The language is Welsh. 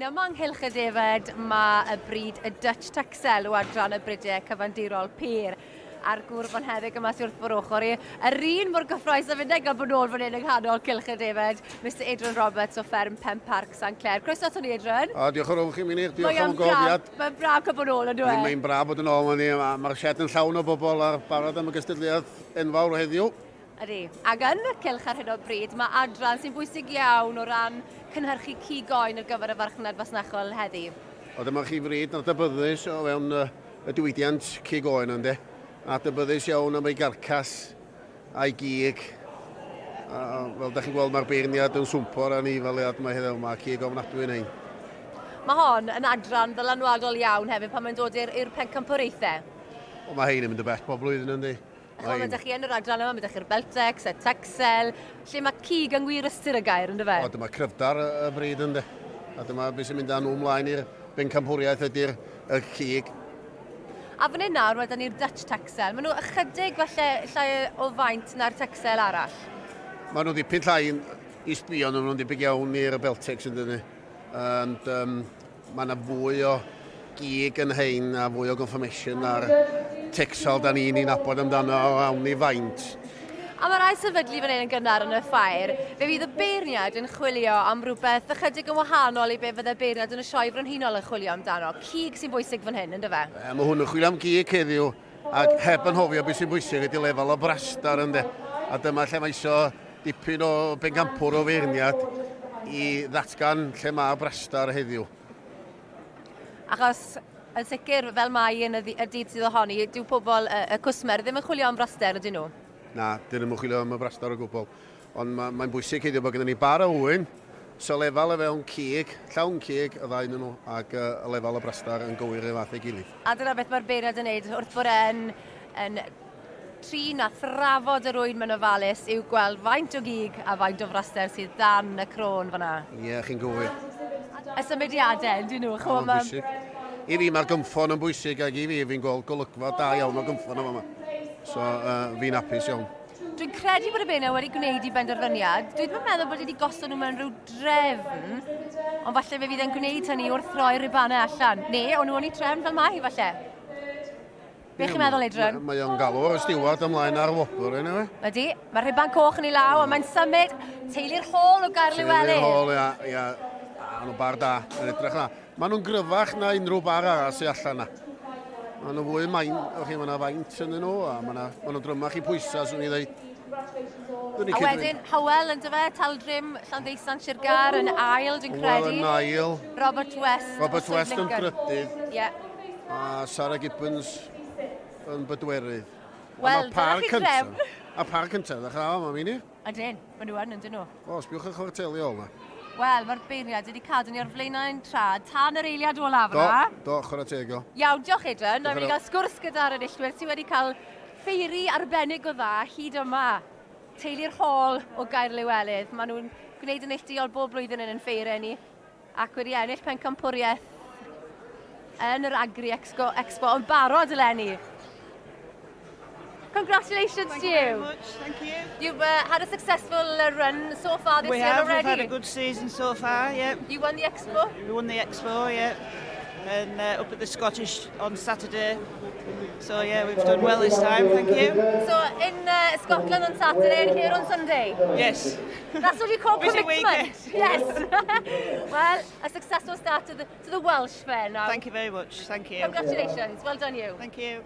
yma ynghylch y defed, mae y bryd y Dutch Tuxel o adran y brydau cyfandirol pyr a'r gwr fan heddig yma sy'n wrth fawr ochr i. Yr un mor gyffroes a fynd gael bod nôl fan hyn yng nghanol cylch y defed, Mr Adrian Roberts o fferm Pen Parc St Clair. Croeso to ni, Adrian. Diolch yn fawr chi, Minig. Diolch am y goffiad. Mae'n braf cael bod nôl yn dweud. Mae'n braf bod yn ôl yn ni. Mae'r sied yn llawn o bobl ar barod am y gystadleuaeth enfawr heddiw. Ydy. Ac yn y cylch ar hyn o bryd, mae adran sy'n bwysig iawn o ran cynhyrchu cigoen ar gyfer y farchnad fasnachol heddi. O dyma chi fryd nad abyddus o fewn y diwydiant cigoen ynddi. Nad abyddus iawn am ei garcas a'i gig. Fel da chi'n gweld mae'r beirniad yn swmpor a nifaliad mae heddiw yma, cig ofnadwy yn ein. Mae hon yn adran ddylanwadol iawn hefyd pan mae'n dod i'r pencampwraethau. Mae hein yn mynd y bell pob blwyddyn ynddi. Mae ydych chi yn yr adran yma, mae ydych chi'r Beltex, y Tuxel, lle mae cig yn wir ystyr y gair, ynddo fe? O, dyma cryfdar y bryd ynddi. A dyma beth sy'n mynd â nhw ymlaen i'r bencampwriaeth ydy'r cig. A fan hyn nawr, wedyn ni'r Dutch Tuxel. Maen nhw ychydig falle llai o faint na'r Tuxel arall. Maen nhw dipyn llai i sbio nhw, nhw'n dipyn iawn i'r Beltex yn dyn ni. Mae yna fwy o gig yn hein a fwy o confirmation ar Tuxel da ni'n nabod amdano o awn i faint. A mae rai sefydlu fan hyn yn gynnar yn y ffair. Fe fydd y beirniad yn chwilio am rhywbeth ychydig yn wahanol i be fydd y beirniad yn y sioe frenhinol yn chwilio amdano. Cig sy'n bwysig fan hyn, ynddo fe? Mae hwn yn chwilio am gig heddiw, ac heb yn hofio beth sy'n bwysig ydy lefel o brastar ynddo. A dyma lle mae isio dipyn o bencampwr o feirniad i ddatgan lle mae brastar heddiw. Achos yn sicr, fel mae yn y dydd sydd ohoni, dyw pobl y cwsmer ddim yn chwilio am braster, ydyn nhw? Na, dyn nhw'n chwilio am y brastar o gwbl. Ond mae'n bwysig heddiw bod gyda ni bar o wyn, so lefel y fewn cig, llawn cig, y ddau nhw, ac y lefel o brastar yn gywir ei fath ei gilydd. A dyna beth mae'r beirniad yn neud wrth bod yn trin a thrafod yr wyn mewn ofalus yw gweld faint o gig a faint o fraster sydd dan y crôn fan'na. Ie, chi'n gywir. Y symudiadau, dyn nhw. Mae'n bwysig. I fi mae'r gymffon yn bwysig ac i fi fi'n gweld golygfa da iawn o gymffon yma. So fi'n hapus iawn. Dwi'n credu bod y beirniad wedi gwneud i benderfyniad. Dwi ddim yn meddwl bod wedi gosod nhw mewn rhyw drefn, ond falle fe fydd e'n gwneud hynny wrth roi'r ribannau allan. Ne, o'n nhw yn ei trefn fel mai, falle. Be chi'n meddwl, Adrian? Mae o'n galw o'r stiwad ymlaen ar wobr, yna fe? Ydy, mae'r riban coch yn ei law, a mae'n symud teulu'r hôl o Gaer Lywelyn. Teulu'r hôl, ia. A nhw'n bar da, yn edrych na. Maen nhw'n gryfach na unrhyw bar arall sy'n allan na. Maen nhw'n fwy main, mae yna faint yn nhw, a maen nhw'n drymach i pwysau, swn i ddweud. A wedyn, Hywel yn dyfa, Taldrym, Llandeisan Sirgar yn ail, dwi'n credu. Hywel yn ail. Robert West. Robert West yn drydydd. Ie. A Sarah Gibbons yn bedwerydd. Wel, dyna chi drefn. A par cyntaf, ddech chi'n yma, Mini? Ydyn, maen nhw yn, ydyn nhw. O, sbiwch y chwarteli o yma. Wel, mae'r beirniad wedi cadw ni ar flaenau'n trad tan yr eiliad olaf yna. Do, chwarae tego. Iawn, diolch Adrian. Mae'n mynd i gael sgwrs gyda'r enillwyr sydd wedi cael ffeiri arbennig o dda hyd yma. Teulu'r hôl o Gaer Lywelydd. Maen nhw'n gwneud yn neilltuol bob blwyddyn yn ffeirau ni. Ac wedi ennill pencampwriaeth yn yr Agri Expo yn barod eleni. Congratulations to you. Thank you very much, thank you. You've had a successful run so far this year already. We've had a good season so far, yeah. You won the Expo? We won the Expo, yeah. And up at the Scottish on Saturday. So yeah, we've done well this time, thank you. So in Scotland on Saturday and here on Sunday? Yes. That's what you call Busy commitment. weekend. Yes. Well, a successful start to the Welsh fair now. Thank you very much, thank you. Congratulations, well done you. Thank you.